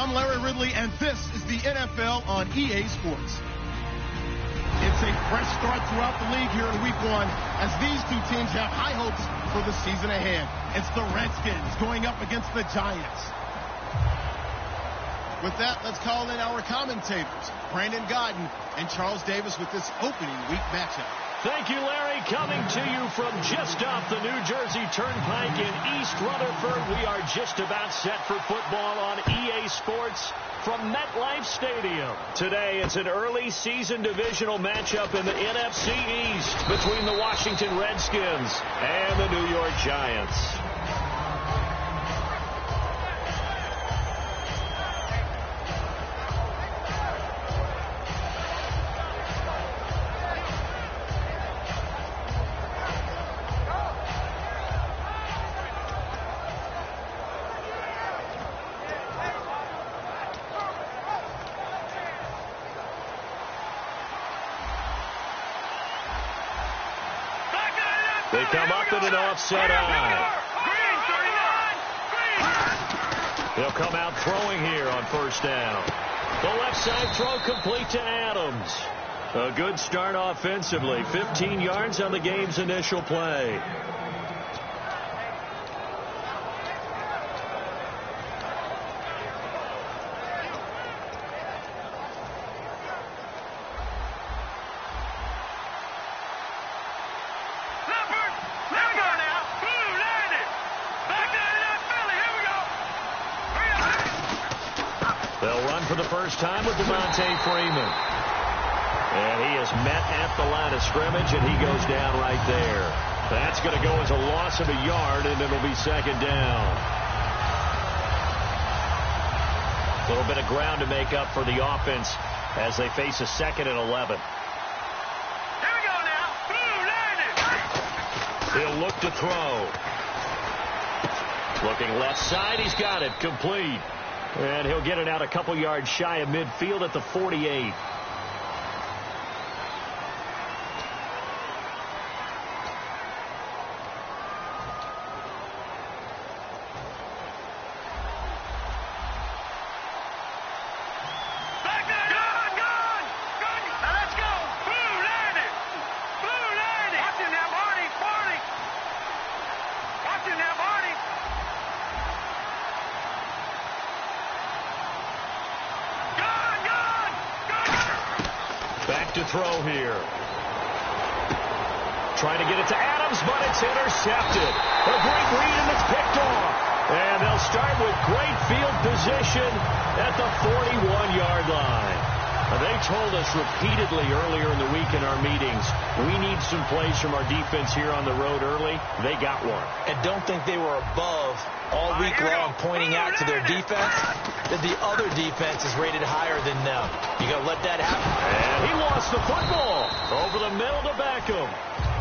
I'm Larry Ridley, and this is the NFL on EA Sports. It's a fresh start throughout the league here in Week 1 as these two teams have high hopes for the season ahead. It's the Redskins going up against the Giants. With that, let's call in our commentators, Brandon Godden and Charles Davis, with this opening week matchup. Thank you, Larry. Coming to you from just off the New Jersey Turnpike in East Rutherford. We are just about set for football on EA Sports from MetLife Stadium. Today, it's an early season divisional matchup in the NFC East between the Washington Redskins and the New York Giants. They come up in an offset eye. They'll come out throwing here on first down. The left side throw complete to Adams. A good start offensively. 15 yards on the game's initial play. For the first time with Devontae Freeman. And he is met at the line of scrimmage, and he goes down right there. That's going to go as a loss of a yard, and it'll be second down. A little bit of ground to make up for the offense as they face a 2nd and 11. Here we go now. He'll look to throw. Looking left side. He's got it. Complete. And he'll get it out a couple yards shy of midfield at the 48. To throw here. Trying to get it to Adams, but it's intercepted. A great read, and it's picked off. And they'll start with great field position at the 41-yard line. They told us repeatedly earlier in the week in our meetings, we need some plays from our defense here on the road early. They got one. And don't think they were above all week long pointing out to their defense that the other defense is rated higher than them. You got to let that happen. And he lost the football over the middle to Beckham.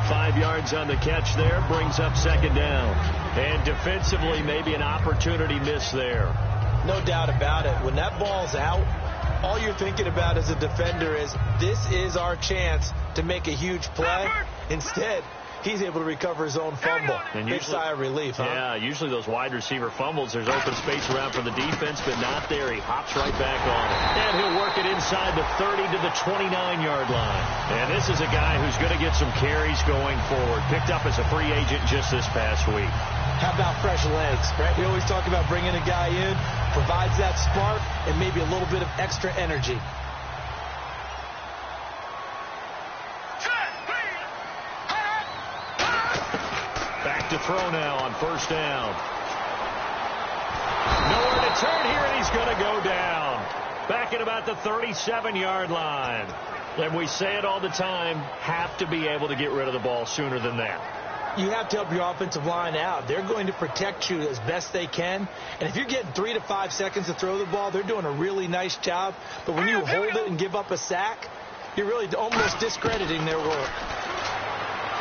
5 yards on the catch there, brings up second down. And defensively, maybe an opportunity miss there. No doubt about it. When that ball's out, all you're thinking about as a defender is, this is our chance to make a huge play. Instead, he's able to recover his own fumble. And big sigh of relief, huh? Yeah, usually those wide receiver fumbles, there's open space around for the defense, but not there. He hops right back on it. And he'll work it inside the 30 to the 29-yard line. And this is a guy who's going to get some carries going forward. Picked up as a free agent just this past week. How about fresh legs, right? We always talk about bringing a guy in, provides that spark and maybe a little bit of extra energy. Back to throw now on first down. Nowhere to turn here, and he's going to go down. Back at about the 37-yard line. And we say it all the time, have to be able to get rid of the ball sooner than that. You have to help your offensive line out. They're going to protect you as best they can. And if you're getting 3 to 5 seconds to throw the ball, they're doing a really nice job. But when you hold it and give up a sack, you're really almost discrediting their work.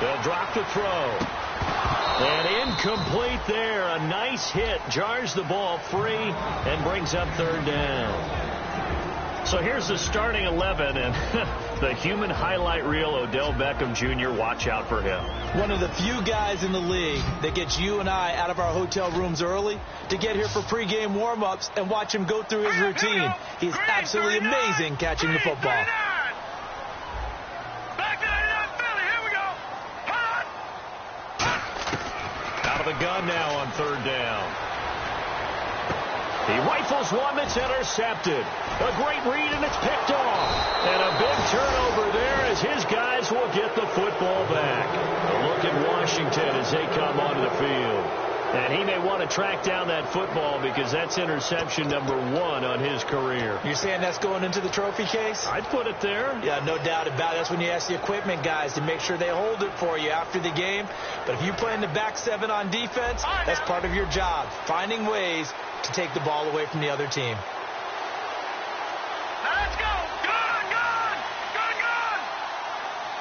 They'll drop the throw. And incomplete there. A nice hit. Jars the ball free and brings up third down. So So here's the starting 11, and the human highlight reel, Odell Beckham Jr., watch out for him. One of the few guys in the league that gets you and I out of our hotel rooms early to get here for pregame warm-ups and watch him go through his routine. He's absolutely amazing catching the football. Out of the gun now on third down. He rifles one that's intercepted. A great read, and it's picked off. And a big turnover there as his guys will get the football back. A look at Washington as they come onto the field. And he may want to track down that football because that's interception number 1 on his career. You're saying that's going into the trophy case? I'd put it there. Yeah, no doubt about it. That's when you ask the equipment guys to make sure they hold it for you after the game. But if you play in the back 7 on defense, that's part of your job, finding ways to take the ball away from the other team. Let's go. Good.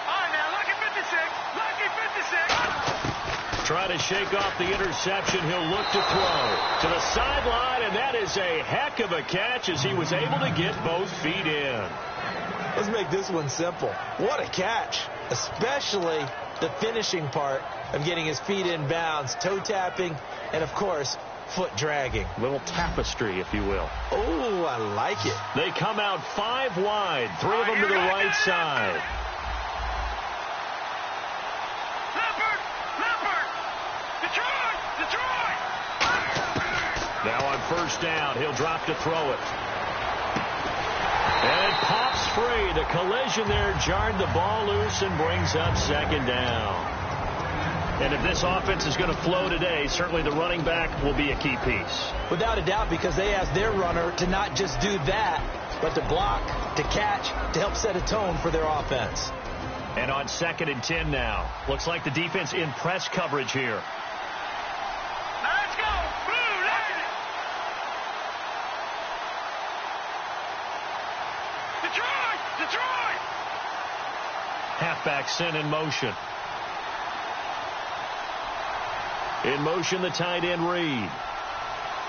All right, now, lucky 56. Trying to shake off the interception. He'll look to throw to the sideline, and that is a heck of a catch as he was able to get both feet in. Let's make this one simple. What a catch, especially the finishing part of getting his feet in bounds, toe tapping, and, of course, foot dragging. Little tapestry, if you will. Oh, I like it. They come out 5 wide, 3 of them to the right side. Detroit! Now on first down, he'll drop to throw it. And it pops free. The collision there jarred the ball loose and brings up second down. And if this offense is going to flow today, certainly the running back will be a key piece. Without a doubt, because they asked their runner to not just do that, but to block, to catch, to help set a tone for their offense. And on 2nd and 10 now. Looks like the defense in press coverage here. Let's go. Blue, Detroit! Halfback sent in motion. In motion, the tight end Reed.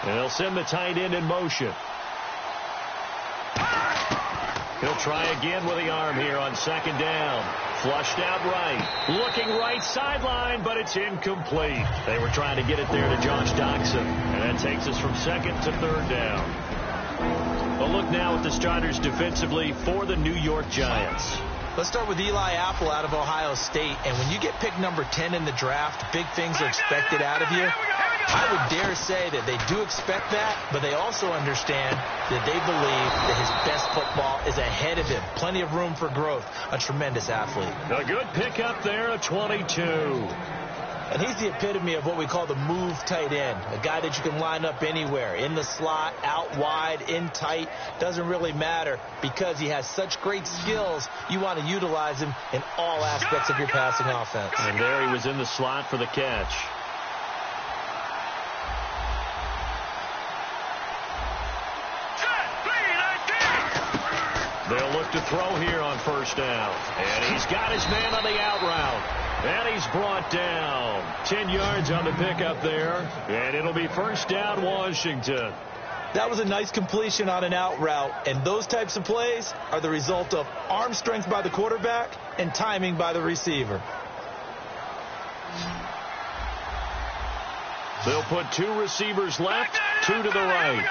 And they'll send the tight end in motion. He'll try again with the arm here on 2nd down. Flushed out right. Looking right sideline, but it's incomplete. They were trying to get it there to Josh Doxson. And that takes us from 2nd to 3rd down. A look now at the starters defensively for the New York Giants. Let's start with Eli Apple out of Ohio State. And when you get picked number 10 in the draft, big things are expected out of you. I would dare say that they do expect that, but they also understand that they believe that his best football is ahead of him. Plenty of room for growth. A tremendous athlete. A good pickup there, a 22. And he's the epitome of what we call the move tight end. A guy that you can line up anywhere. In the slot, out wide, in tight. Doesn't really matter because he has such great skills. You want to utilize him in all aspects of your passing offense. And there he was in the slot for the catch. They'll look to throw here on first down. And he's got his man on the out route. And he's brought down. 10 yards on the pickup there. And it'll be first down, Washington. That was a nice completion on an out route. And those types of plays are the result of arm strength by the quarterback and timing by the receiver. They'll put 2 receivers left, 2 to the right.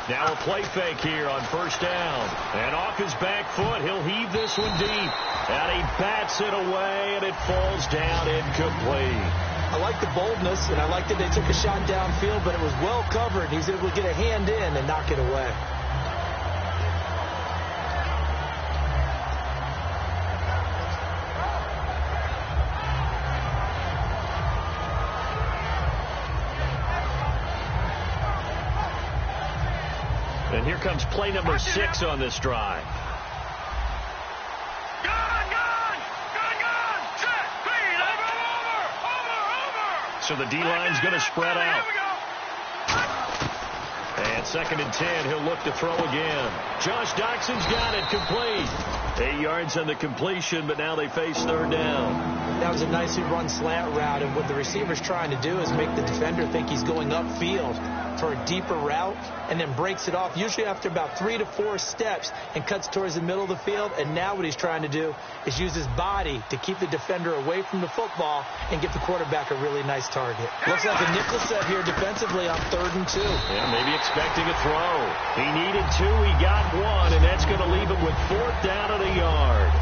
Now a play fake here on first down. And off his back foot, he'll heave this one deep. And he bats it away, and it falls down incomplete. I like the boldness, and I like that they took a shot downfield, but it was well covered. He's able to get a hand in and knock it away. And here comes play number 6 on this drive. So the D-line's going to spread out. And 2nd and 10, he'll look to throw again. Josh Doxson's got it complete. 8 yards on the completion, but now they face 3rd down. That was a nicely run slant route, and what the receiver's trying to do is make the defender think he's going upfield. for a deeper route and then breaks it off, usually after about 3 to 4 steps, and cuts towards the middle of the field. And now what he's trying to do is use his body to keep the defender away from the football and give the quarterback a really nice target. Looks like a nickel set here defensively on 3rd and 2. Yeah, maybe expecting a throw. He needed 2, he got 1, and that's going to leave him with 4th down at a yard.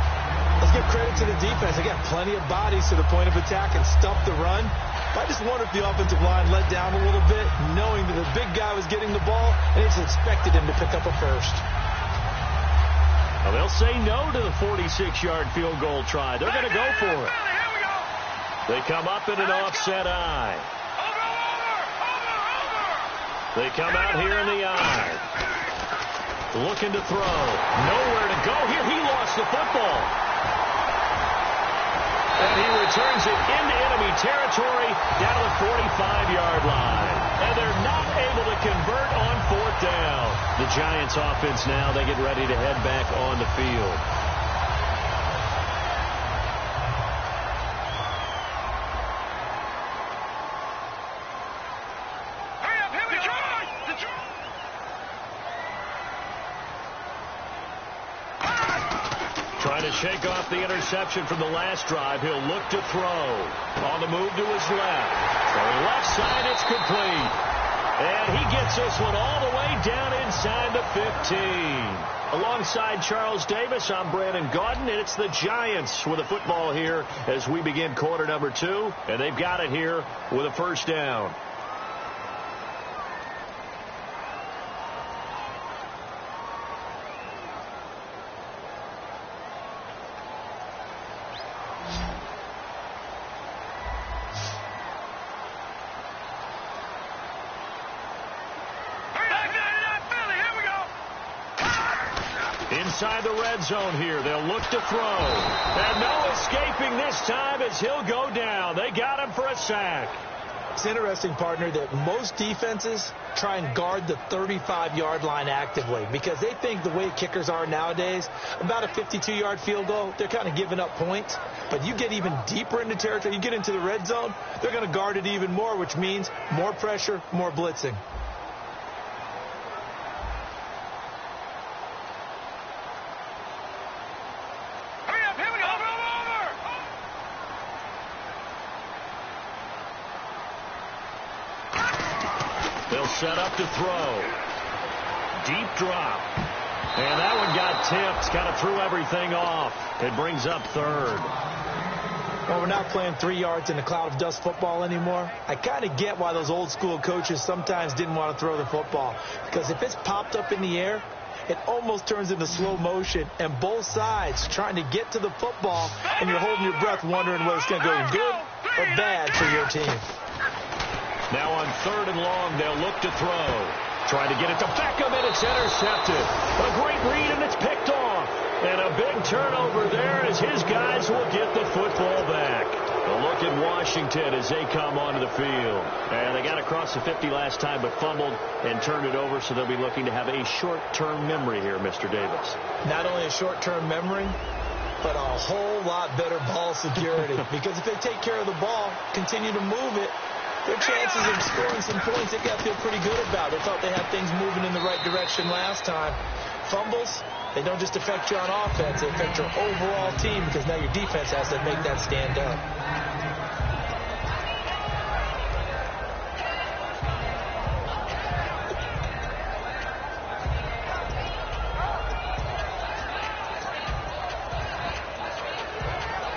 Let's give credit to the defense. They got plenty of bodies to the point of attack and stuffed the run. I just wonder if the offensive line let down a little bit, knowing that the big guy was getting the ball, and they just expected him to pick up a first. Well, they'll say no to the 46-yard field goal try. They're going to go for it. They come up in an offset eye. They come out here in the eye. Looking to throw. Nowhere to go here. He lost the football. And he returns it into enemy territory down to the 45-yard line. And they're not able to convert on 4th down. The Giants offense now, they get ready to head back on the field. Trying to shake off the interception from the last drive. He'll look to throw. On the move to his left. So left side, it's complete. And he gets this one all the way down inside the 15. Alongside Charles Davis, I'm Brandon Gaudin, and it's the Giants with a football here as we begin quarter number 2. And they've got it here with a 1st down. Inside the red zone here. They'll look to throw. And no escaping this time as he'll go down. They got him for a sack. It's interesting, partner, that most defenses try and guard the 35-yard line actively because they think the way kickers are nowadays, about a 52-yard field goal, they're kind of giving up points. But you get even deeper into territory, you get into the red zone, they're going to guard it even more, which means more pressure, more blitzing. Set up to throw. Deep drop. And that one got tipped. Kind of threw everything off. It brings up 3rd. Well, we're not playing 3 yards in a cloud of dust football anymore. I kind of get why those old school coaches sometimes didn't want to throw the football. Because if it's popped up in the air, it almost turns into slow motion. And both sides trying to get to the football, and you're holding your breath wondering whether it's going to go good or bad for your team. Now on 3rd and long, they'll look to throw. Trying to get it to Beckham, and it's intercepted. A great read, and it's picked off. And a big turnover there as his guys will get the football back. A look at Washington as they come onto the field. And they got across the 50 last time, but fumbled and turned it over, so they'll be looking to have a short-term memory here, Mr. Davis. Not only a short-term memory, but a whole lot better ball security. Because if they take care of the ball, continue to move it, their chances of scoring some points, they got to feel pretty good about. They thought they had things moving in the right direction last time. Fumbles, they don't just affect you on offense, they affect your overall team because now your defense has to make that stand up.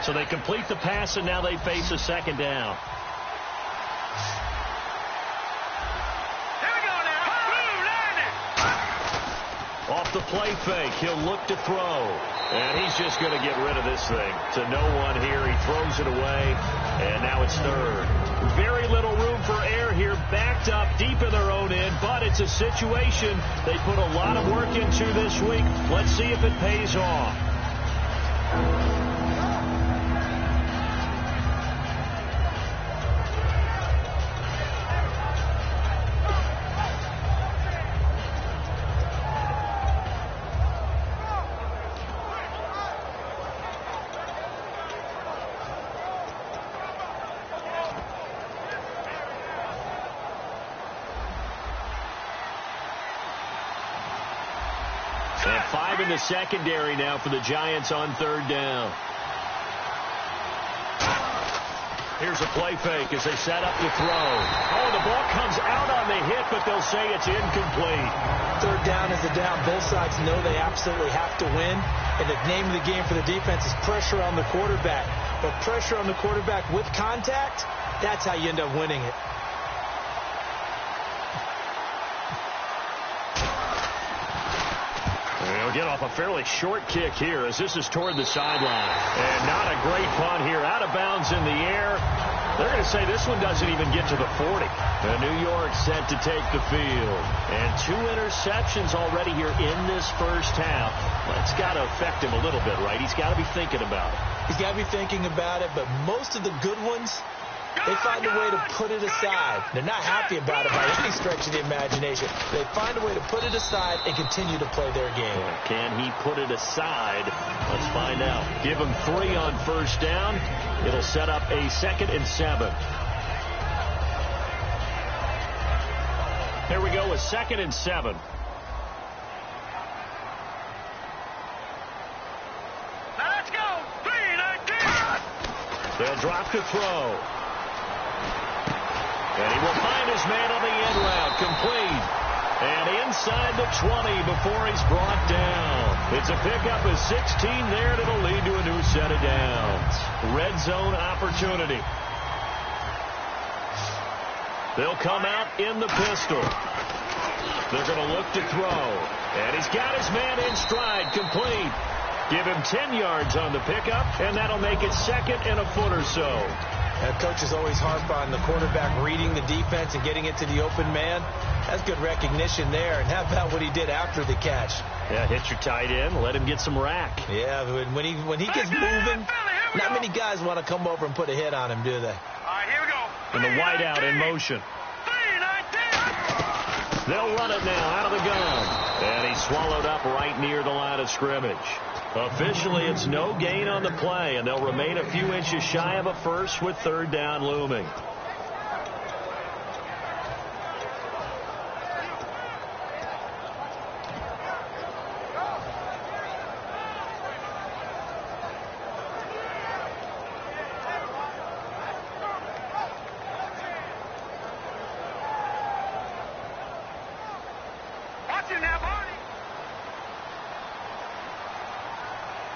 So they complete the pass, and now they face a 2nd down. Off the play fake, he'll look to throw. And he's just going to get rid of this thing. To no one here, he throws it away. And now it's 3rd. Very little room for error here, backed up deep in their own end. But it's a situation they put a lot of work into this week. Let's see if it pays off. And 5 in the secondary now for the Giants on 3rd down. Here's a play fake as they set up to throw. Oh, the ball comes out on the hit, but they'll say it's incomplete. 3rd down is a down. Both sides know they absolutely have to win. And the name of the game for the defense is pressure on the quarterback. But pressure on the quarterback with contact, that's how you end up winning it. They'll get off a fairly short kick here as this is toward the sideline. And not a great punt here. Out of bounds in the air. They're going to say this one doesn't even get to the 40. New York set to take the field. And 2 interceptions already here in this first half. That's got to affect him a little bit, right? He's got to be thinking about it. He's got to be thinking about it, but most of the good ones, they find a way to put it aside. They're not happy about it by any stretch of the imagination. They find a way to put it aside and continue to play their game. Can he put it aside? Let's find out. Give him 3 on 1st down. It'll set up a 2nd and 7. Here we go with 2nd and 7. Let's go. 3-19. They'll drop to throw. And he will find his man on the end route. Complete. And inside the 20 before he's brought down. It's a pickup of 16 there, and it'll lead to a new set of downs. Red zone opportunity. They'll come out in the pistol. They're going to look to throw. And he's got his man in stride. Complete. Give him 10 yards on the pickup, and that'll make it 2nd and a foot or so. Coaches always harp on the quarterback reading the defense and getting it to the open man. That's good recognition there. And how about what he did after the catch? Yeah, hit your tight end, let him get some rack. Yeah, when he gets moving, not many guys want to come over and put a hit on him, do they? All right, here we go. And the wideout in motion. 3-19. They'll run it now out of the gun. And he's swallowed up right near the line of scrimmage. Officially, it's no gain on the play, and they'll remain a few inches shy of a first with 3rd down looming. Watch it now, Barney.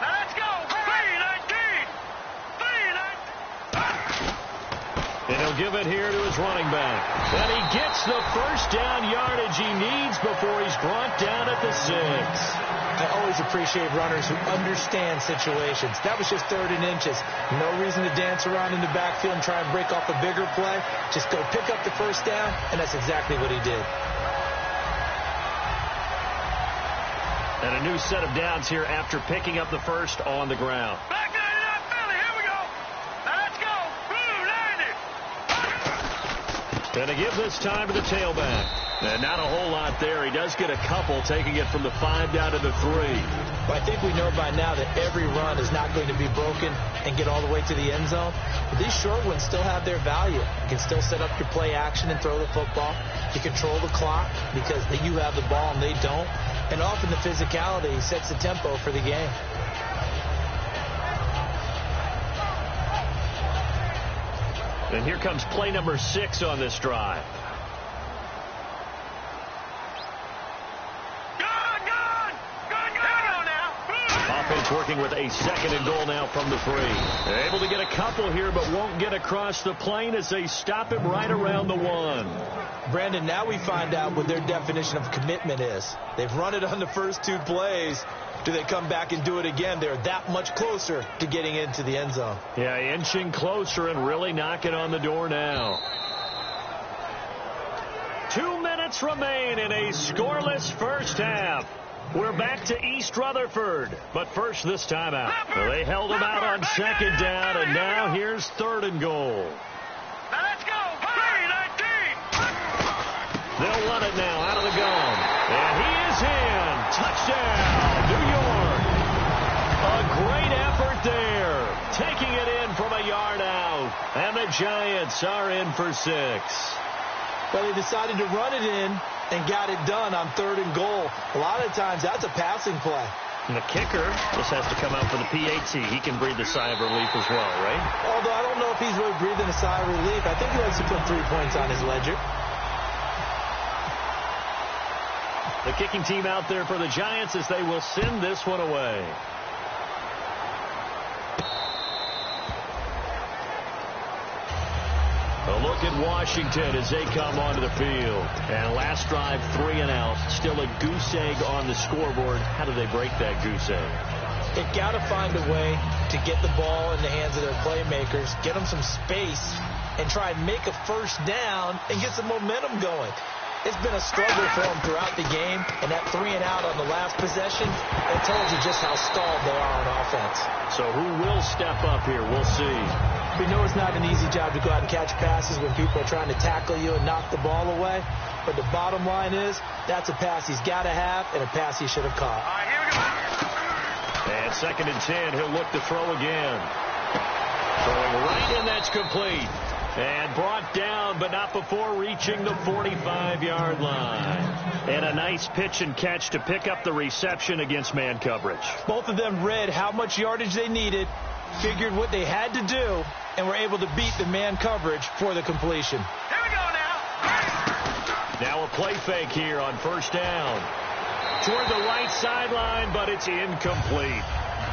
Let's go. 3-19. 3-19. And he'll give it here to his running back. And he gets the 1st down yardage he needs before he's brought down at the 6. I always appreciate runners who understand situations. That was just 3rd and inches. No reason to dance around in the backfield and try and break off a bigger play. Just go pick up the 1st down, and that's exactly what he did. And a new set of downs here after picking up the 1st on the ground. Back 99, Philly. Here we go. Let's go. Blue 90. And to give this time to the tailback. And not a whole lot there. He does get a couple, taking it from the 5 down to the 3. Well, I think we know by now that every run is not going to be broken and get all the way to the end zone. But these short ones still have their value. You can still set up your play action and throw the football. You control the clock because you have the ball and they don't. And often the physicality sets the tempo for the game. And here comes play number 6 on this drive. Offense working with a 2nd and goal now from the 3. They're able to get a couple here, but won't get across the plane as they stop him right around the 1. Brandon, now we find out what their definition of commitment is. They've run it on the first 2 plays. Do they come back and do it again? They're that much closer to getting into the end zone. Yeah, inching closer and really knocking on the door now. 2 minutes remain in a scoreless first half. We're back to East Rutherford, but first this time out. They held him out on 2nd down, and now here's 3rd and goal. Let's go. 3-19. They'll run it now out of the gun. And he is in. Touchdown, New York. A great effort there. Taking it in from a yard out. And the Giants are in for 6. Well, they decided to run it in, and got it done on 3rd and goal. A lot of times that's a passing play. And the kicker just has to come out for the PAT. He can breathe a sigh of relief as well, right? Although I don't know if he's really breathing a sigh of relief. I think he likes to put 3 points on his ledger. The kicking team out there for the Giants as they will send this one away. A look at Washington as they come onto the field. And last drive, 3 and out. Still a goose egg on the scoreboard. How do they break that goose egg? They've got to find a way to get the ball in the hands of their playmakers, get them some space, and try and make a first down and get some momentum going. It's been a struggle for them throughout the game, and that 3 and out on the last possession, it tells you just how stalled they are on offense. So who will step up here? We'll see. We know it's not an easy job to go out and catch passes when people are trying to tackle you and knock the ball away, but the bottom line is that's a pass he's got to have and a pass he should have caught. All right, here we go. And 2nd and 10, he'll look to throw again. Throwing right, and that's complete. And brought down, but not before reaching the 45-yard line. And a nice pitch and catch to pick up the reception against man coverage. Both of them read how much yardage they needed, figured what they had to do, and were able to beat the man coverage for the completion. Here we go now. Now a play fake here on 1st down. Toward the right sideline, but it's incomplete.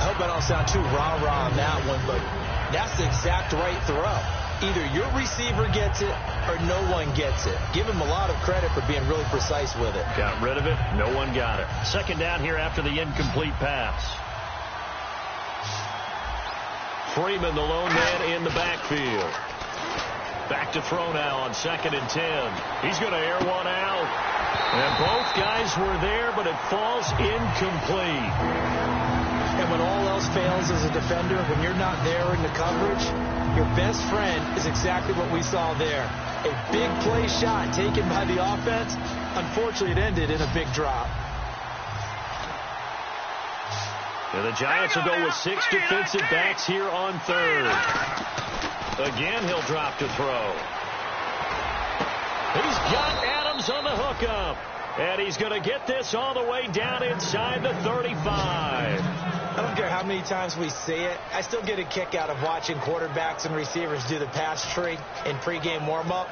I hope I don't sound too rah-rah on that one, but that's the exact right throw. Either your receiver gets it or no one gets it. Give him a lot of credit for being really precise with it. Got rid of it. No one got it. 2nd down here after the incomplete pass. Freeman, the lone man in the backfield. Back to throw now on 2nd and 10. He's going to air one out. And both guys were there, but it falls incomplete. And when all else fails as a defender, when you're not there in the coverage, your best friend is exactly what we saw there. A big play shot taken by the offense. Unfortunately, it ended in a big drop. And the Giants will go with 6 defensive backs here on 3rd. Again, he'll drop to throw. He's got Adams on the hookup. And he's going to get this all the way down inside the 35. I don't care how many times we see it. I still get a kick out of watching quarterbacks and receivers do the pass tree in pregame warm-up.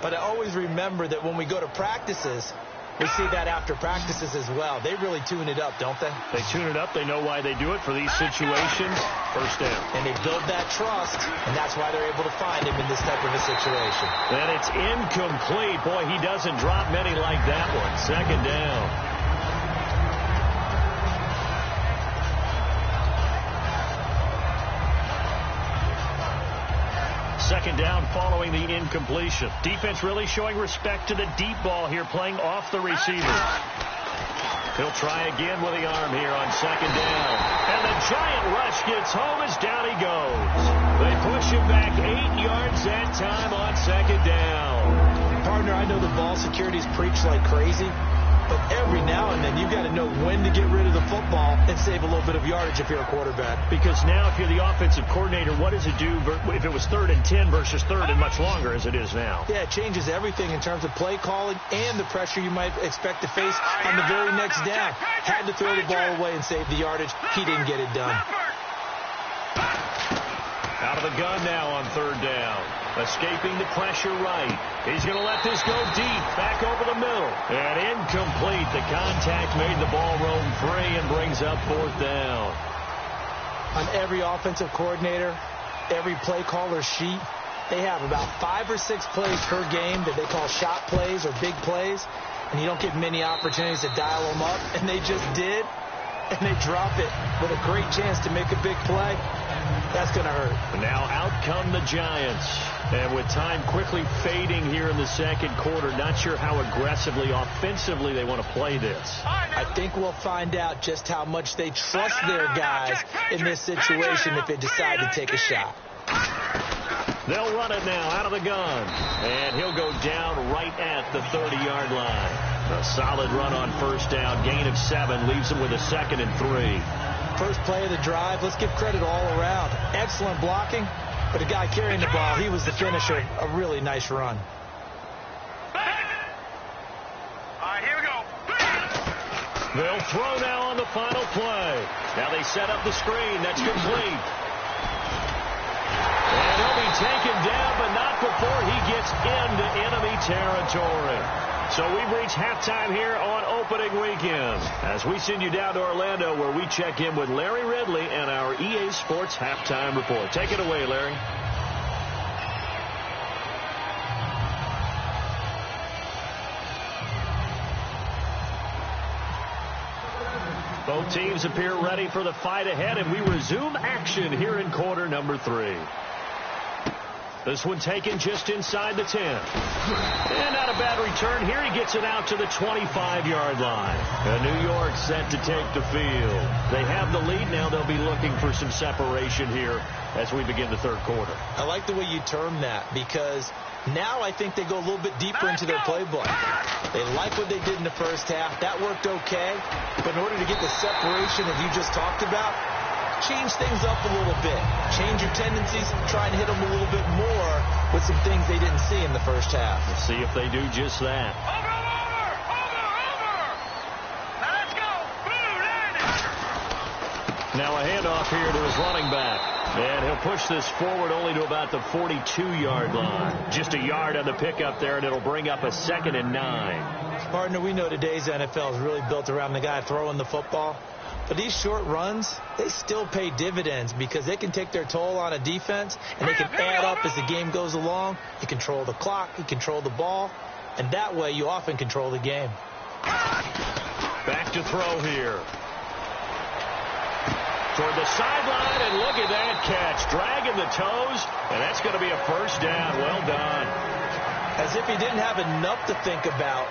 But I always remember that when we go to practices, we see that after practices as well. They really tune it up, don't they? They tune it up. They know why they do it for these situations. 1st down. And they build that trust, and that's why they're able to find him in this type of a situation. And it's incomplete. Boy, he doesn't drop many like that one. 2nd down. Second down following the incompletion. Defense really showing respect to the deep ball here, playing off the receiver. He'll try again with the arm here on 2nd down. And the giant rush gets home as down he goes. They push him back 8 yards that time on 2nd down. Partner, I know the ball security's preached like crazy, but every now and then you've got to know when to get rid of the football and save a little bit of yardage if you're a quarterback. Because now if you're the offensive coordinator, what does it do if it was 3rd and 10 versus 3rd and much longer as it is now? Yeah, it changes everything in terms of play calling and the pressure you might expect to face on the very next down. Had to throw the ball away and save the yardage. He didn't get it done. Out of the gun now on 3rd down. Escaping the pressure right. He's going to let this go deep. Back over the middle. And incomplete. The contact made the ball roam free and brings up 4th down. On every offensive coordinator, every play caller sheet, they have about 5 or 6 plays per game that they call shot plays or big plays. And you don't get many opportunities to dial them up. And they just did. And they drop it with a great chance to make a big play. That's going to hurt. Now out come the Giants. And with time quickly fading here in the 2nd quarter, not sure how aggressively, offensively they want to play this. I think we'll find out just how much they trust their guys in this situation if they decide to take a shot. They'll run it now out of the gun. And he'll go down right at the 30-yard line. A solid run on 1st down. Gain of 7 leaves him with a 2nd and 3. First play of the drive. Let's give credit all around. Excellent blocking. But the guy carrying the ball, he was the finisher. A really nice run. They'll throw now on the final play. Now they set up the screen. That's complete. And he'll be taken down, but not before he gets into enemy territory. So we've reached halftime here on opening weekend as we send you down to Orlando where we check in with Larry Ridley and our EA Sports Halftime Report. Take it away, Larry. Both teams appear ready for the fight ahead, and we resume action here in quarter number 3. This one taken just inside the 10. And not a bad return here. He gets it out to the 25-yard line. And New York set to take the field. They have the lead now. They'll be looking for some separation here as we begin the third quarter. I like the way you term that because now I think they go a little bit deeper into their playbook. They like what they did in the first half. That worked okay. But in order to get the separation that you just talked about, change things up a little bit. Change your tendencies. Try and hit them a little bit more with some things they didn't see in the first half. Let's see if they do just that. Over! Now let's go! Blue landing! Now a handoff here to his running back. And he'll push this forward only to about the 42-yard line. Just a yard on the pickup there, and it'll bring up a 2nd and 9. Partner, we know today's NFL is really built around the guy throwing the football. But these short runs, they still pay dividends because they can take their toll on a defense, and they can add up as the game goes along. You control the clock, you control the ball, and that way you often control the game. Back to throw here. Toward the sideline, and look at that catch. Dragging the toes, and that's going to be a first down. Well done. As if he didn't have enough to think about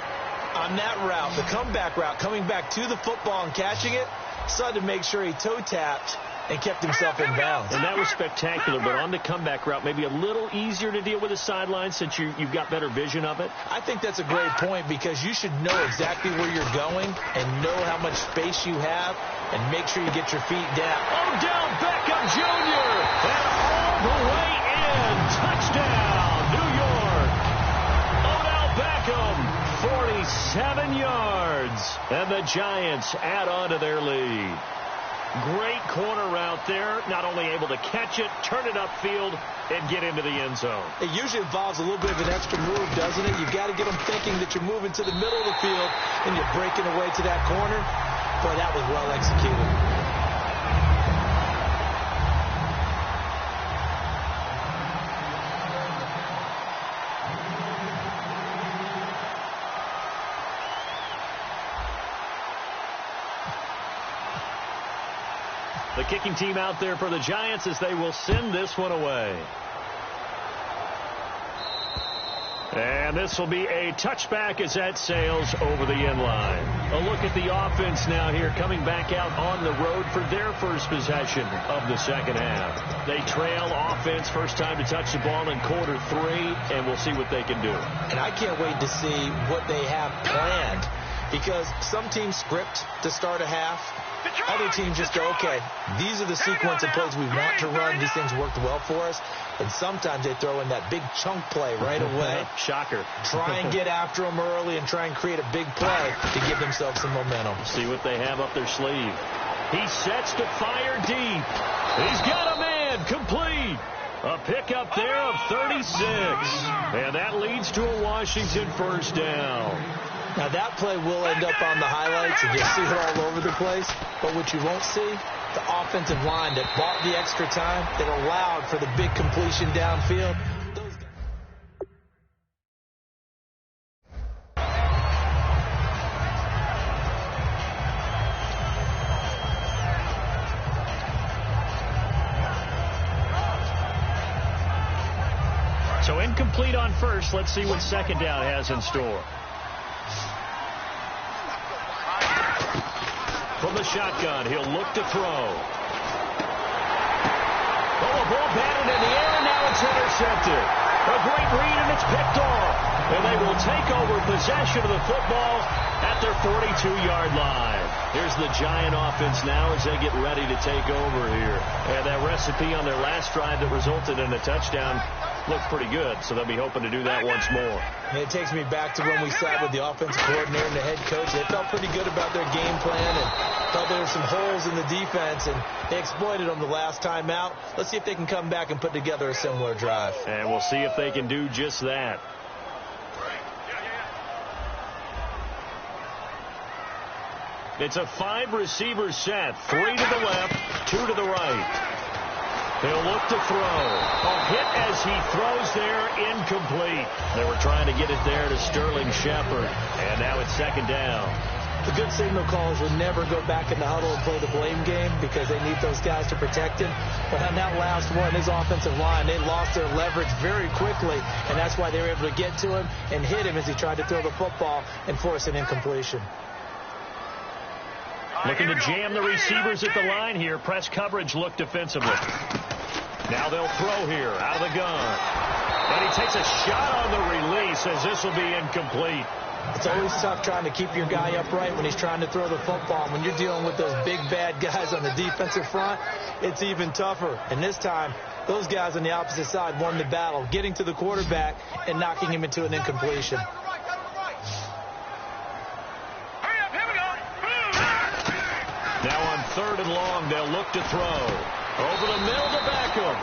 on that route, the comeback route, coming back to the football and catching it, decided to make sure he toe-tapped and kept himself in bounds. And that was spectacular, but on the comeback route, maybe a little easier to deal with the sideline since you've got better vision of it. I think that's a great point because you should know exactly where you're going and know how much space you have and make sure you get your feet down. Odell Beckham Jr. and all the way in. Touchdown, New York. Odell Beckham, 47 yards. And the Giants add on to their lead. Great corner route there. Not only able to catch it, turn it upfield, and get into the end zone. It usually involves a little bit of an extra move, doesn't it? You've got to get them thinking that you're moving to the middle of the field and you're breaking away to that corner. Boy, that was well executed. The kicking team out there for the Giants as they will send this one away. And this will be a touchback as that sails over the end line. A look at the offense now here coming back out on the road for their first possession of the second half. They trail offense first time to touch the ball in quarter 3, and we'll see what they can do. And I can't wait to see what they have planned because some teams script to start a half. Other teams just go, okay, these are the sequence of plays we want to run. These things worked well for us. And sometimes they throw in that big chunk play right away. Shocker. Try and get after them early and try and create a big play to give themselves some momentum. See what they have up their sleeve. He sets to fire deep. He's got a man complete. A pickup there of 36. And that leads to a Washington first down. Now, that play will end up on the highlights, and you'll see it all over the place. But what you won't see, the offensive line that bought the extra time, that allowed for the big completion downfield. So incomplete on first. Let's see what second down has in store. From the shotgun, he'll look to throw. Oh, a ball batted in the air, and now it's intercepted. A great read, and it's picked off. And they will take over possession of the football at their 42-yard line. Here's the Giant offense now as they get ready to take over here. And that recipe on their last drive that resulted in a touchdown looked pretty good, so they'll be hoping to do that once more. And it takes me back to when we sat with the offensive coordinator and the head coach. They felt pretty good about their game plan and felt there were some holes in the defense, and they exploited them the last time out. Let's see if they can come back and put together a similar drive. And we'll see if they can do just that. It's a 5-receiver set. 3 to the left, 2 to the right. They'll look to throw. A hit as he throws there, incomplete. They were trying to get it there to Sterling Shepard. And now it's second down. The good signal callers will never go back in the huddle and play the blame game because they need those guys to protect him. But on that last one, his offensive line, they lost their leverage very quickly, and that's why they were able to get to him and hit him as he tried to throw the football and force an incompletion. Looking to jam the receivers at the line here. Press coverage look defensively. Now they'll throw here out of the gun. And he takes a shot on the release as this will be incomplete. It's always tough trying to keep your guy upright when he's trying to throw the football. When you're dealing with those big, bad guys on the defensive front, it's even tougher. And this time, those guys on the opposite side won the battle, getting to the quarterback and knocking him into an incompletion. Now on 3rd and long, they'll look to throw. Over the middle to Beckham.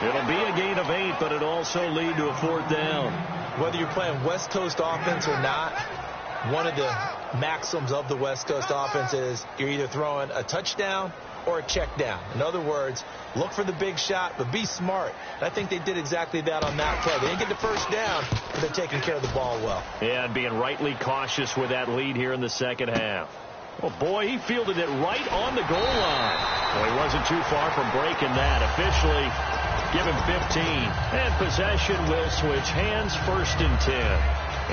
It'll be a gain of 8, but it'll also lead to a 4th down. Whether you're playing West Coast offense or not, one of the maxims of the West Coast offense is you're either throwing a touchdown or a check down. In other words, look for the big shot, but be smart. And I think they did exactly that on that play. They didn't get the first down, but they're taking care of the ball well. Yeah, and being rightly cautious with that lead here in the second half. Oh, boy, he fielded it right on the goal line. Well, he wasn't too far from breaking that. Officially, give him 15. And possession will switch hands, 1st and 10.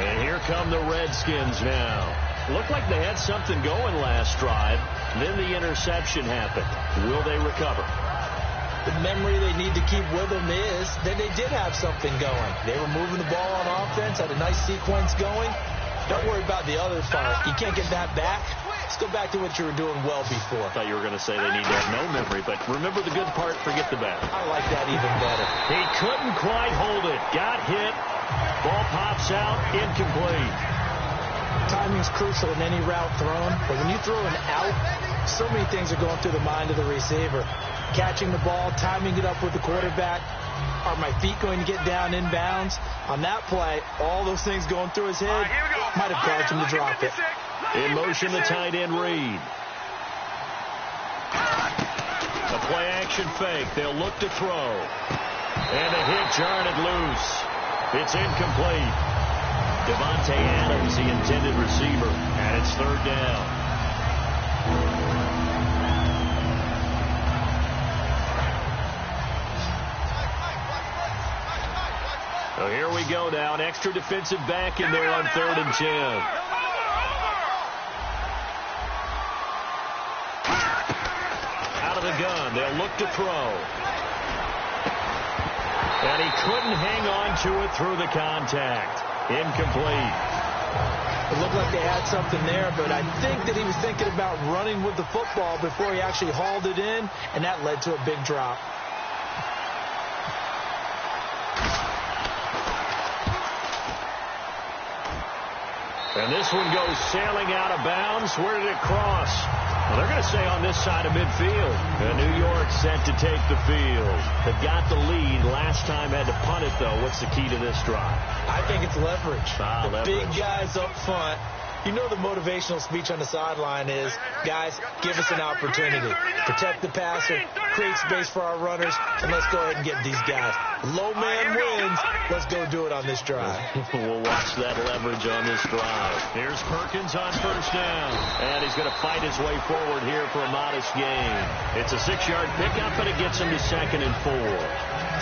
And here come the Redskins now. Looked like they had something going last drive. Then the interception happened. Will they recover? The memory they need to keep with them is that they did have something going. They were moving the ball on offense, had a nice sequence going. Don't worry about the other part. You can't get that back. Let's go back to what you were doing well before. I thought you were going to say they need to have no memory, but remember the good part, forget the bad. I like that even better. He couldn't quite hold it. Got hit. Ball pops out. Incomplete. Timing's crucial in any route thrown, but when you throw an out, so many things are going through the mind of the receiver. Catching the ball, timing it up with the quarterback. Are my feet going to get down inbounds? On that play, all those things going through his head might have caused him to drop it. In motion, the tight end Reed. A play-action fake. They'll look to throw. And a hit jarred it loose. It's incomplete. Devontae Adams, the intended receiver, and it's 3rd down. So here we go now. An extra defensive back in there on 3rd and 10. The gun. They'll look to throw. And he couldn't hang on to it through the contact. Incomplete. It looked like they had something there, but I think that he was thinking about running with the football before he actually hauled it in, and that led to a big drop. And this one goes sailing out of bounds. Where did it cross? Well, they're going to say on this side of midfield. New York set to take the field. They've got the lead. Last time had to punt it, though. What's the key to this drive? I think it's leverage. The leverage. Big guys up front. You know the motivational speech on the sideline is, guys, give us an opportunity. Protect the passer, create space for our runners, and let's go ahead and get these guys. Low man wins. Let's go do it on this drive. We'll watch that leverage on this drive. Here's Perkins on 1st down. And he's going to fight his way forward here for a modest gain. It's a 6-yard pickup, and it gets him to 2nd and 4.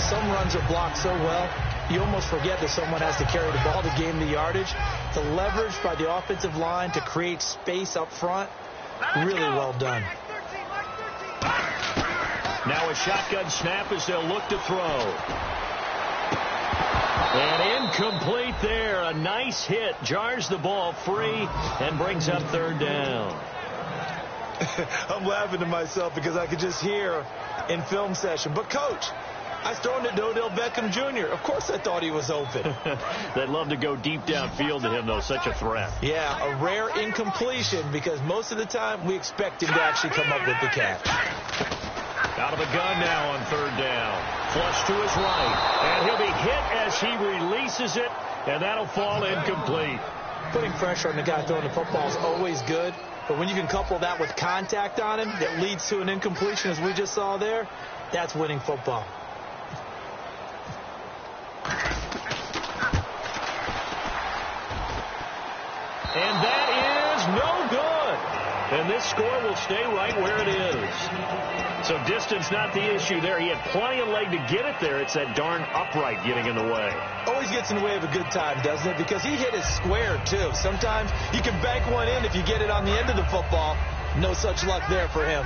Some runs are blocked so well, you almost forget that someone has to carry the ball to gain the yardage. The leverage by the offensive line to create space up front, really well done. Now a shotgun snap as they'll look to throw. And incomplete there. A nice hit. Jars the ball free and brings up 3rd down. I'm laughing to myself because I could just hear in film session. But, Coach, I was throwing it to Odell Beckham Jr. Of course I thought he was open. They'd love to go deep downfield to him, though. Such a threat. Yeah, a rare incompletion because most of the time we expect him to actually come up with the catch. Out of the gun now on third down. Flush to his right. And he'll be hit as he releases it, and that'll fall incomplete. Putting pressure on the guy throwing the football is always good, but when you can couple that with contact on him that leads to an incompletion, as we just saw there, that's winning football. And that is no good. And this score will stay right where it is. So distance not the issue there. He had plenty of leg to get it there. It's that darn upright getting in the way. Always gets in the way of a good time, doesn't it? Because he hit it square, too. Sometimes you can bank one in if you get it on the end of the football. No such luck there for him.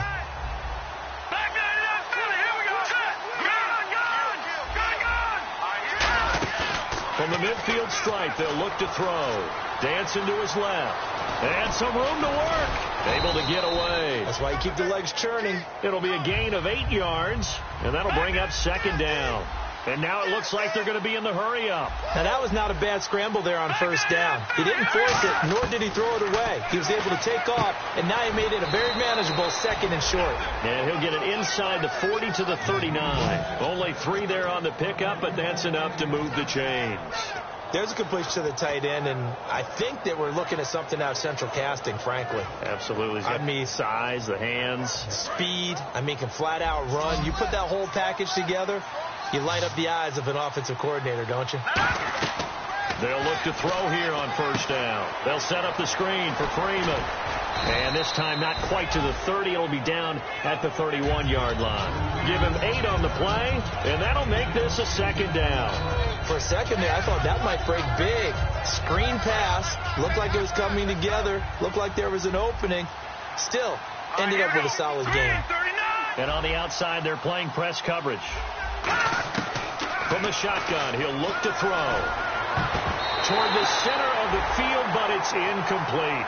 From the midfield stripe, they'll look to throw. Dancing to his left. And some room to work. Able to get away. That's why you keep the legs churning. It'll be a gain of 8 yards, and that'll bring up second down. And now it looks like they're going to be in the hurry-up. Now, that was not a bad scramble there on first down. He didn't force it, nor did he throw it away. He was able to take off, and now he made it a very manageable second and short. And he'll get it inside the 40 to the 39. Only 3 there on the pickup, but that's enough to move the chains. There's a completion to the tight end, and I think that we're looking at something out of central casting, frankly. Absolutely. I mean, size, the hands. Speed. I mean, can flat out run. You put that whole package together, you light up the eyes of an offensive coordinator, don't you? They'll look to throw here on first down. They'll set up the screen for Freeman. And this time not quite to the 30. It'll be down at the 31-yard line. Give him 8 on the play, and that'll make this a second down. For a second there, I thought that might break big. Screen pass. Looked like it was coming together. Looked like there was an opening. Still, ended up with a solid game. And on the outside, they're playing press coverage. From the shotgun, he'll look to throw. Toward the center of the field, but it's incomplete.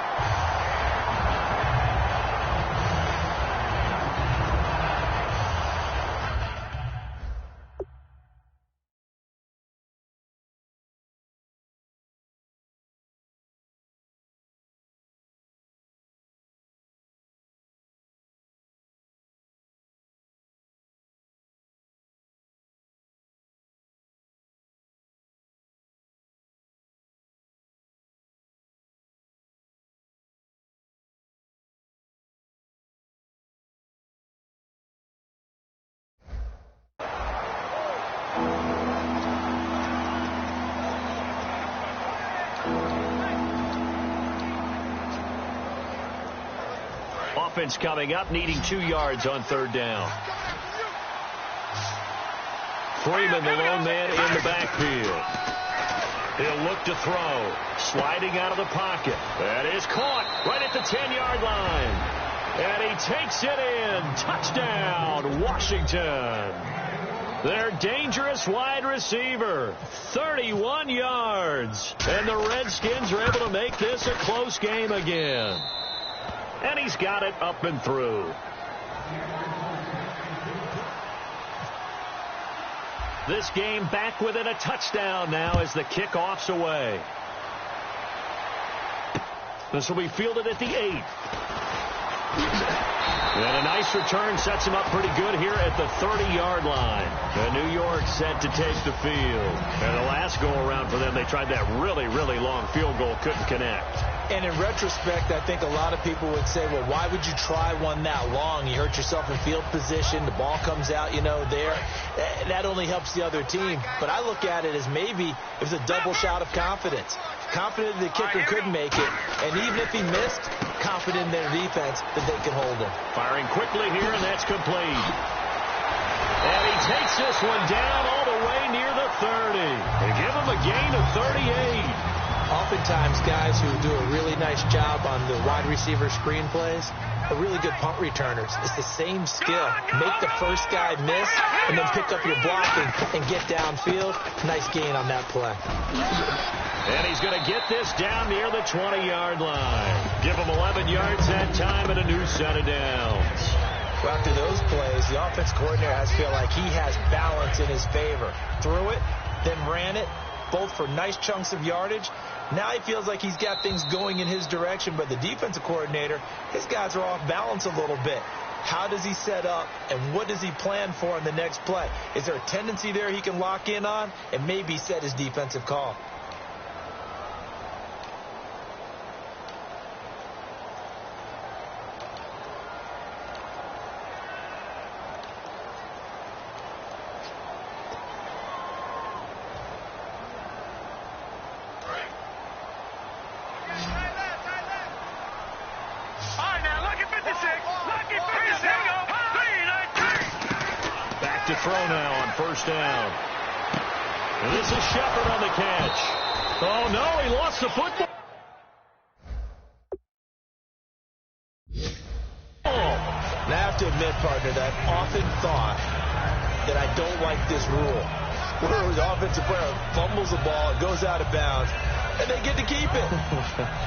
Offense coming up, needing 2 yards on third down. Freeman, the lone man in the backfield. He'll look to throw. Sliding out of the pocket. That is caught right at the 10-yard line. And he takes it in. Touchdown, Washington. Their dangerous wide receiver. 31 yards. And the Redskins are able to make this a close game again. And he's got it up and through. This game back within a touchdown now as the kickoff's away. This will be fielded at the 8. And a nice return sets him up pretty good here at the 30-yard line. And New York set to take the field. And the last go-around for them, they tried that really, really long field goal, couldn't connect. And in retrospect, I think a lot of people would say, well, why would you try one that long? You hurt yourself in field position. The ball comes out, there. That only helps the other team. But I look at it as maybe it was a double shot of confidence. Confident the kicker could make it. And even if he missed, confident in their defense that they could hold him. Firing quickly here, and that's complete. And he takes this one down all the way near the 30. They give him a gain of 38. Oftentimes, guys who do a really nice job on the wide receiver screen plays. A really good punt returners. It's the same skill. Make the first guy miss and then pick up your blocking and get downfield. Nice gain on that play. And he's going to get this down near the 20-yard line. Give him 11 yards that time and a new set of downs. Well, after those plays, the offense coordinator has to feel like he has balance in his favor. Threw it, then ran it, both for nice chunks of yardage. Now he feels like he's got things going in his direction, but the defensive coordinator, his guys are off balance a little bit. How does he set up, and what does he plan for in the next play? Is there a tendency there he can lock in on and maybe set his defensive call? To throw now on first down. And this is Shepard on the catch. Oh, no, he lost the football. And I have to admit, partner, that I've often thought that I don't like this rule. Where the offensive player fumbles the ball, it goes out of bounds, and they get to keep it.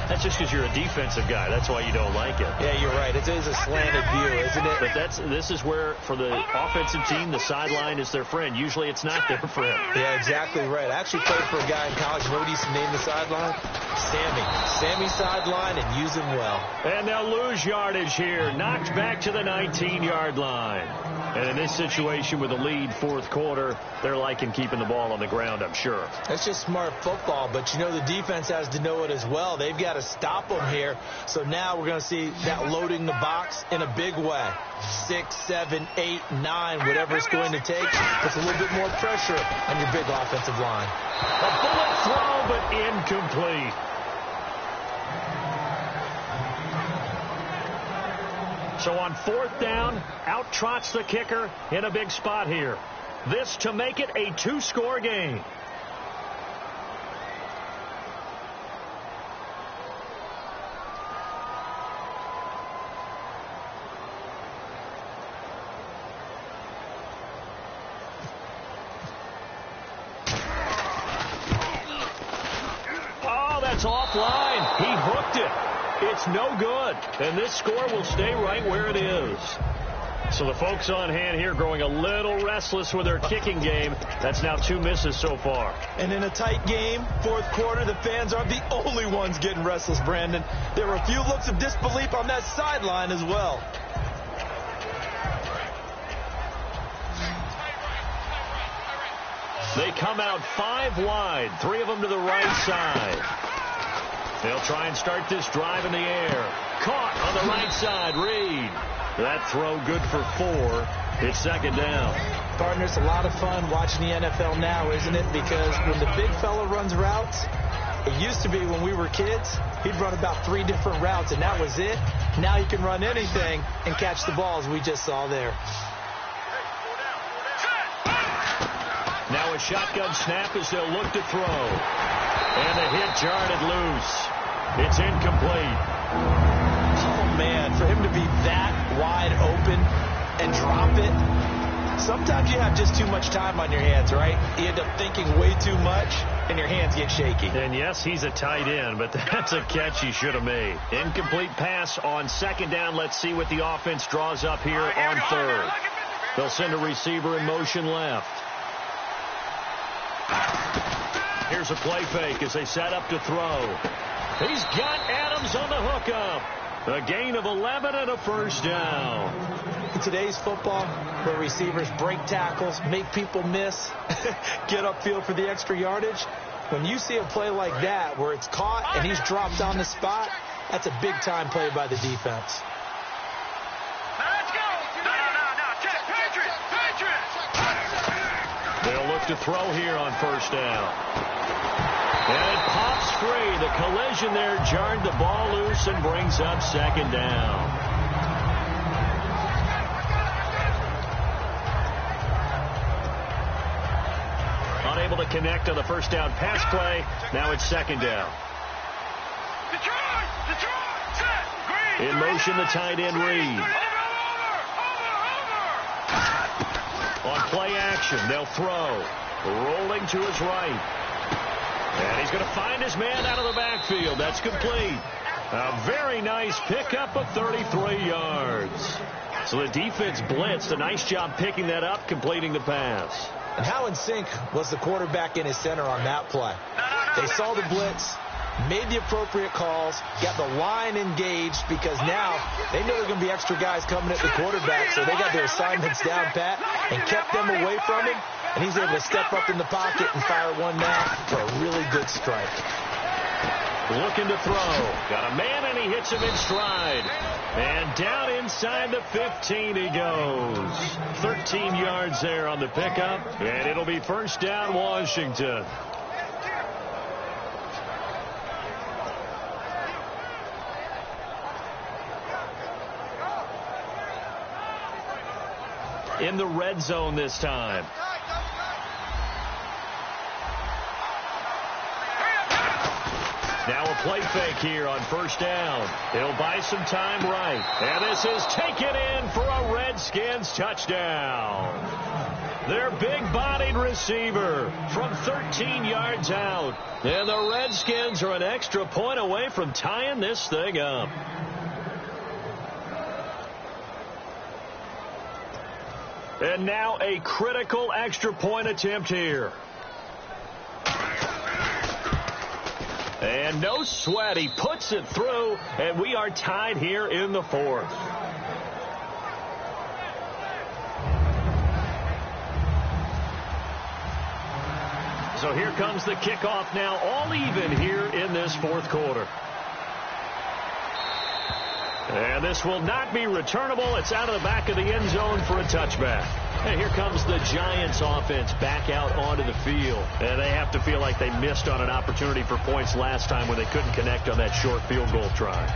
That's just because you're a defensive guy. That's why you don't like it. Yeah, you're right. It is a slanted view, isn't it? But this is where, for the offensive team, the sideline is their friend. Usually it's not their friend. Yeah, exactly right. I actually played for a guy in college. You know what he used to name the sideline? Sammy. Sammy sideline, and use him well. And they'll lose yardage here. Knocked back to the 19-yard line. And in this situation with a lead fourth quarter, they're liking keeping the ball on the ground, I'm sure. That's just smart football, but you know the defense has to know it as well. They've got to stop them here. So now we're going to see that loading the box in a big way. 6, 7, 8, 9, whatever it's going to take. Puts a little bit more pressure on your big offensive line. A bullet throw, but incomplete. So on fourth down, out trots the kicker in a big spot here. This to make it a 2-score game. Oh, that's offline. He hooked it. It's no good, and this score will stay right where it is. So the folks on hand here growing a little restless with their kicking game. That's now 2 misses so far. And in a tight game, fourth quarter, the fans aren't the only ones getting restless, Brandon. There were a few looks of disbelief on that sideline as well. They come out 5 wide, 3 of them to the right side. They'll try and start this drive in the air. Caught on the right side, Reed. That throw good for 4. It's second down. Partner, it's a lot of fun watching the NFL now, isn't it? Because when the big fella runs routes, it used to be when we were kids, he'd run about 3 different routes, and that was it. Now he can run anything and catch the balls we just saw there. Now a shotgun snap as they'll look to throw. And the hit jarred it loose. It's incomplete. Oh, man, for him to be that wide open and drop it. Sometimes you have just too much time on your hands, right? You end up thinking way too much, and your hands get shaky. And yes, he's a tight end, but that's a catch he should have made. Incomplete pass on second down. Let's see what the offense draws up here on third. They'll send a receiver in motion left. Here's a play fake as they set up to throw. He's got Adams on the hookup. A gain of 11 and a first down. In today's football, where receivers break tackles, make people miss, get upfield for the extra yardage, when you see a play like that where it's caught and he's dropped on the spot, that's a big-time play by the defense. Let's go. No. Check. Patriots. They'll look to throw here on first down. And it pops free. The collision there jarred the ball loose and brings up second down. Unable to connect on the first down pass play. Now it's second down. Detroit! In motion, the tight end read. On play action, they'll throw. Rolling to his right. And he's going to find his man out of the backfield. That's complete. A very nice pickup of 33 yards. So the defense blitzed. A nice job picking that up, completing the pass. And how in sync was the quarterback and his center on that play? They saw the blitz, made the appropriate calls, got the line engaged, because now they know there's going to be extra guys coming at the quarterback, so they got their assignments down pat and kept them away from him, and he's able to step up in the pocket and fire one now for a really good strike. Looking to throw. Got a man, and he hits him in stride. And down inside the 15 he goes. 13 yards there on the pickup, and it'll be first down Washington. In the red zone this time. Now a play fake here on first down. He'll buy some time right. And this is taken in for a Redskins touchdown. Their big-bodied receiver from 13 yards out. And the Redskins are an extra point away from tying this thing up. And now a critical extra point attempt here. And no sweat. He puts it through, and we are tied here in the fourth. So here comes the kickoff now, all even here in this fourth quarter. And this will not be returnable. It's out of the back of the end zone for a touchback. And here comes the Giants offense back out onto the field. And they have to feel like they missed on an opportunity for points last time when they couldn't connect on that short field goal try.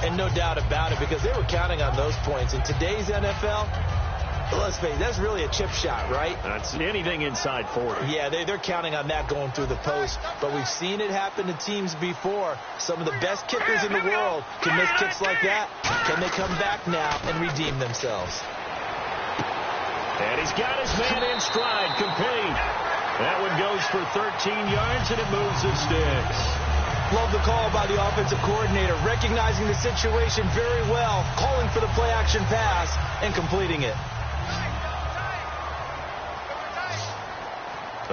And no doubt about it, because they were counting on those points. In today's NFL, let's face it, that's really a chip shot, right? That's anything inside 40. Yeah, they're counting on that going through the post. But we've seen it happen to teams before. Some of the best kickers in the world can miss kicks like that. Can they come back now and redeem themselves? And he's got his man in stride, complete. That one goes for 13 yards, and it moves the sticks. Love the call by the offensive coordinator, recognizing the situation very well, calling for the play-action pass, and completing it.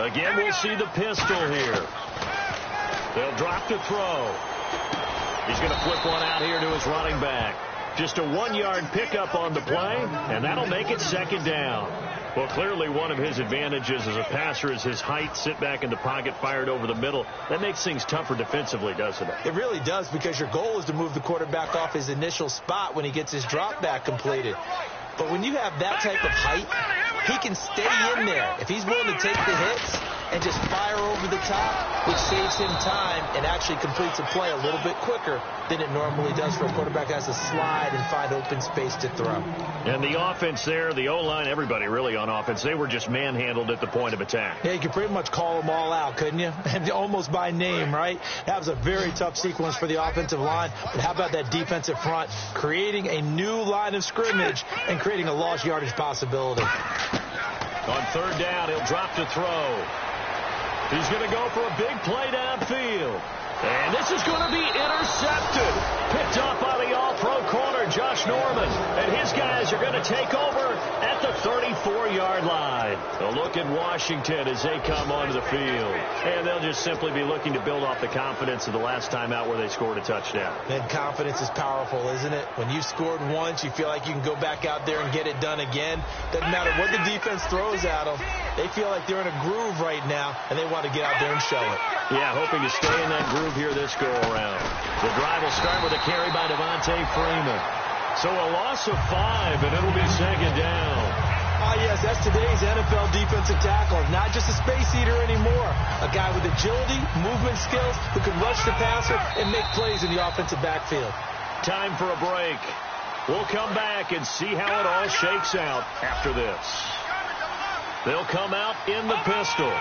Again, we'll see the pistol here. They'll drop to throw. He's going to flip one out here to his running back. Just a 1-yard pickup on the play, and that'll make it second down. Well, clearly one of his advantages as a passer is his height, sit back in the pocket, fired over the middle. That makes things tougher defensively, doesn't it? It really does, because your goal is to move the quarterback off his initial spot when he gets his drop back completed. But when you have that type of height, he can stay in there. If he's willing to take the hits and just fire over the top, which saves him time and actually completes a play a little bit quicker than it normally does for a quarterback that has to slide and find open space to throw. And the offense there, the O-line, everybody really on offense, they were just manhandled at the point of attack. Yeah, you could pretty much call them all out, couldn't you? And almost by name, right? That was a very tough sequence for the offensive line. But how about that defensive front creating a new line of scrimmage and creating a lost yardage possibility? On third down, he'll drop to throw. He's going to go for a big play downfield. And this is going to be intercepted. Picked up by the all-pro corner, Josh Norman. And his guys are going to take over at the 34-yard line. A look at Washington as they come onto the field. And they'll just simply be looking to build off the confidence of the last time out where they scored a touchdown. And confidence is powerful, isn't it? When you scored once, you feel like you can go back out there and get it done again. Doesn't matter what the defense throws at them. They feel like they're in a groove right now, and they want to get out there and show it. Yeah, hoping to stay in that groove here this go-around. The drive will start with a carry by Devontae Freeman. So a loss of 5, and it'll be second down. Ah, yes, that's today's NFL defensive tackle. Not just a space eater anymore. A guy with agility, movement skills, who can rush the passer and make plays in the offensive backfield. Time for a break. We'll come back and see how it all shakes out after this. They'll come out in the pistol.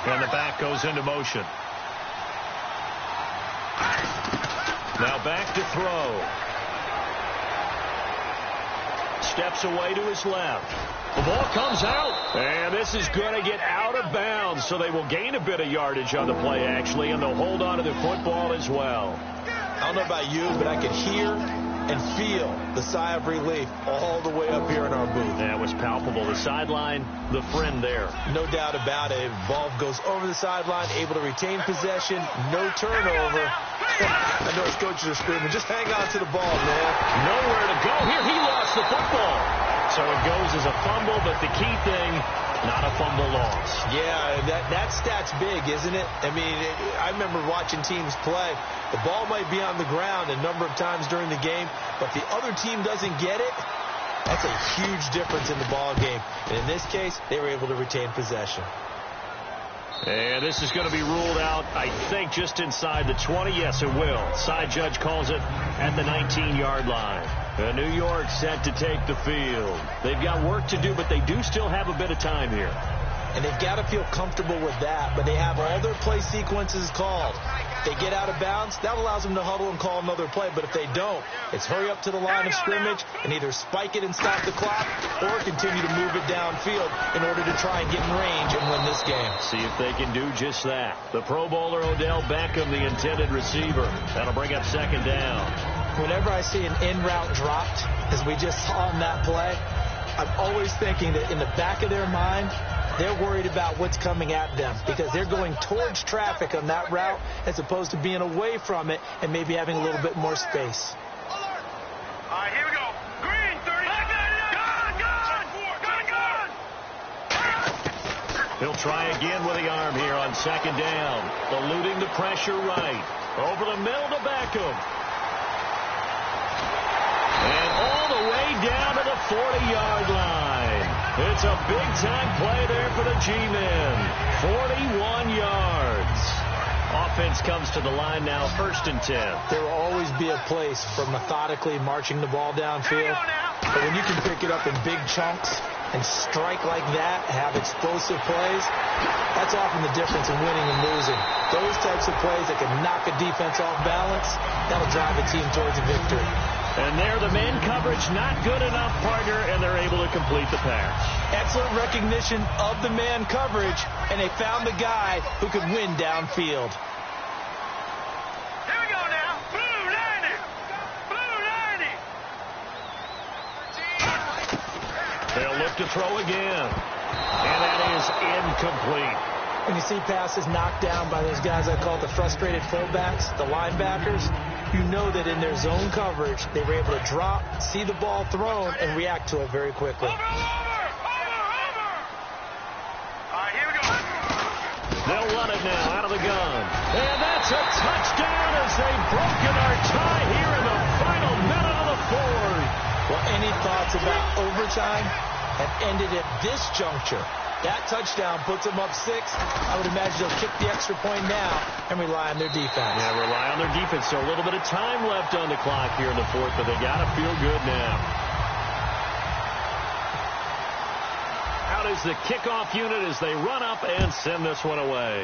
And the back goes into motion. Now back to throw. Steps away to his left. The ball comes out. And this is going to get out of bounds, so they will gain a bit of yardage on the play, actually, and they'll hold on to the football as well. I don't know about you, but I could hear and feel the sigh of relief all the way up here in our booth. That was palpable. The sideline, the friend there. No doubt about it. Ball goes over the sideline, able to retain possession, no turnover. I know his coaches are screaming, just hang on to the ball, man. Nowhere to go. Here, he lost the football. So it goes as a fumble, but the key thing, not a fumble loss. Yeah, that stat's big, isn't it? I mean, I remember watching teams play. The ball might be on the ground a number of times during the game, but the other team doesn't get it. That's a huge difference in the ball game. And in this case, they were able to retain possession. And this is going to be ruled out, I think, just inside the 20. Yes, it will. Side judge calls it at the 19-yard line. New York set to take the field. They've got work to do, but they do still have a bit of time here. And they've got to feel comfortable with that, but they have all their play sequences called. If they get out of bounds, that allows them to huddle and call another play. But if they don't, it's hurry up to the line of scrimmage and either spike it and stop the clock or continue to move it downfield in order to try and get in range and win this game. See if they can do just that. The Pro Bowler Odell Beckham, the intended receiver. That'll bring up second down. Whenever I see an in route dropped, as we just saw in that play, I'm always thinking that in the back of their mind, they're worried about what's coming at them because they're going towards traffic on that route as opposed to being away from it and maybe having a little bit more space. All right, here we go. Green, 30. Gone. He'll try again with the arm here on second down. Eluding the pressure right. Over the middle to Beckham. And all the way down to the 40-yard line. It's a big-time play there for the G-men. 41 yards. Offense comes to the line now, 1st and 10. There will always be a place for methodically marching the ball downfield. But when you can pick it up in big chunks and strike like that, have explosive plays, that's often the difference in winning and losing. Those types of plays that can knock a defense off balance, that'll drive a team towards a victory. And there, the man coverage not good enough, partner, and they're able to complete the pass. Excellent recognition of the man coverage, and they found the guy who could win downfield. Here we go now. Blue 90. Blue 90. They'll look to throw again. And that is incomplete. When you see passes knocked down by those guys I call the frustrated fullbacks, the linebackers, you know that in their zone coverage, they were able to drop, see the ball thrown, and react to it very quickly. Over. All right, here we go. They'll run it now out of the gun. And that's a touchdown as they've broken our tie here in the final minute of the fourth. Well, any thoughts about overtime have ended at this juncture. That touchdown puts them up 6. I would imagine they'll kick the extra point now and rely on their defense. Yeah, rely on their defense. So a little bit of time left on the clock here in the fourth, but they got to feel good now. Out is the kickoff unit as they run up and send this one away.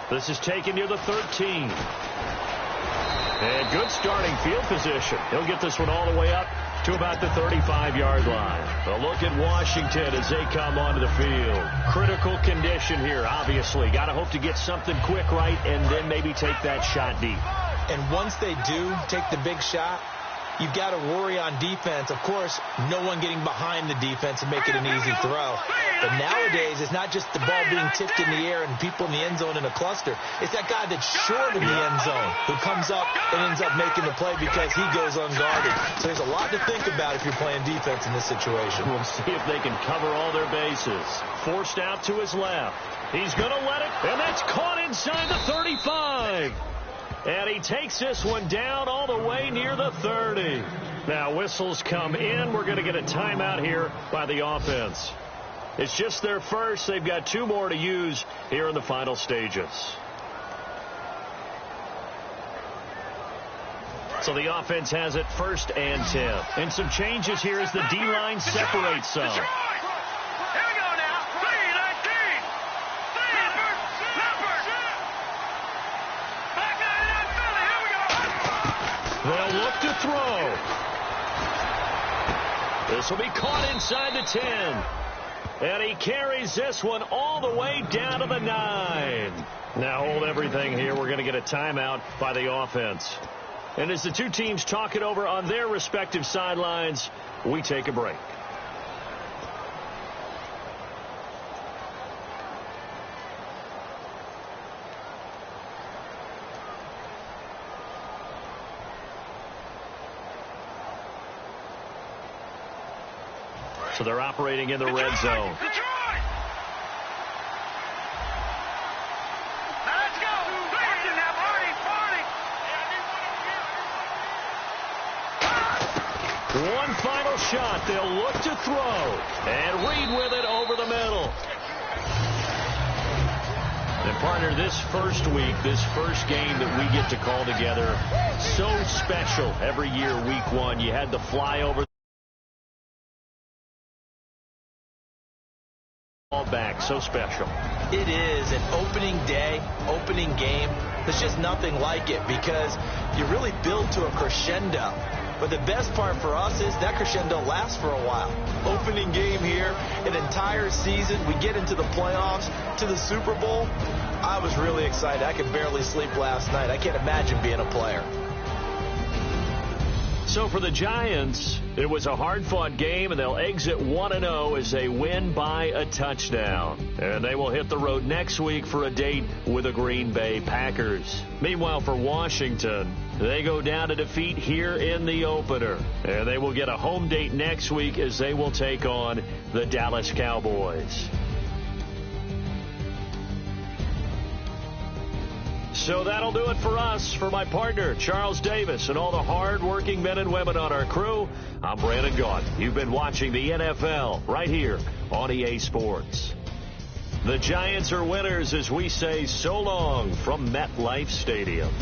This is taken near the 13. And good starting field position. He'll get this one all the way up to about the 35-yard line. A look at Washington as they come onto the field. Critical condition here, obviously. Got to hope to get something quick right and then maybe take that shot deep. And once they do take the big shot, you've got to worry on defense. Of course, no one getting behind the defense and make it an easy throw. But nowadays, it's not just the ball being tipped in the air and people in the end zone in a cluster. It's that guy that's short in the end zone who comes up and ends up making the play because he goes unguarded. So there's a lot to think about if you're playing defense in this situation. We'll see if they can cover all their bases. Forced out to his left. He's going to let it, and that's caught inside the 35. And he takes this one down all the way near the 30. Now whistles come in. We're going to get a timeout here by the offense. It's just their first. They've got 2 more to use here in the final stages. So the offense has it 1st and 10. And some changes here as the D-line separates some. Here we go now. 3, let's They'll look to throw. This will be caught inside the 10. And he carries this one all the way down to the 9. Now hold everything here. We're going to get a timeout by the offense. And as the two teams talk it over on their respective sidelines, we take a break. So they're operating in the red zone. Detroit! Let's go! Party now, party, party! One final shot. They'll look to throw. And Reed with it over the middle. And partner, this first week, this first game that we get to call together, so special every year, week 1. You had the flyover. Back, so special. It is an opening day, opening game. There's just nothing like it because you really build to a crescendo. But the best part for us is that crescendo lasts for a while. Opening game here, an entire season. We get into the playoffs, to the Super Bowl. I was really excited. I could barely sleep last night. I can't imagine being a player. So for the Giants, it was a hard-fought game, and they'll exit 1-0 as they win by a touchdown. And they will hit the road next week for a date with the Green Bay Packers. Meanwhile, for Washington, they go down to defeat here in the opener. And they will get a home date next week as they will take on the Dallas Cowboys. So that'll do it for us. For my partner, Charles Davis, and all the hard-working men and women on our crew, I'm Brandon Gaudin. You've been watching the NFL right here on EA Sports. The Giants are winners as we say so long from MetLife Stadium.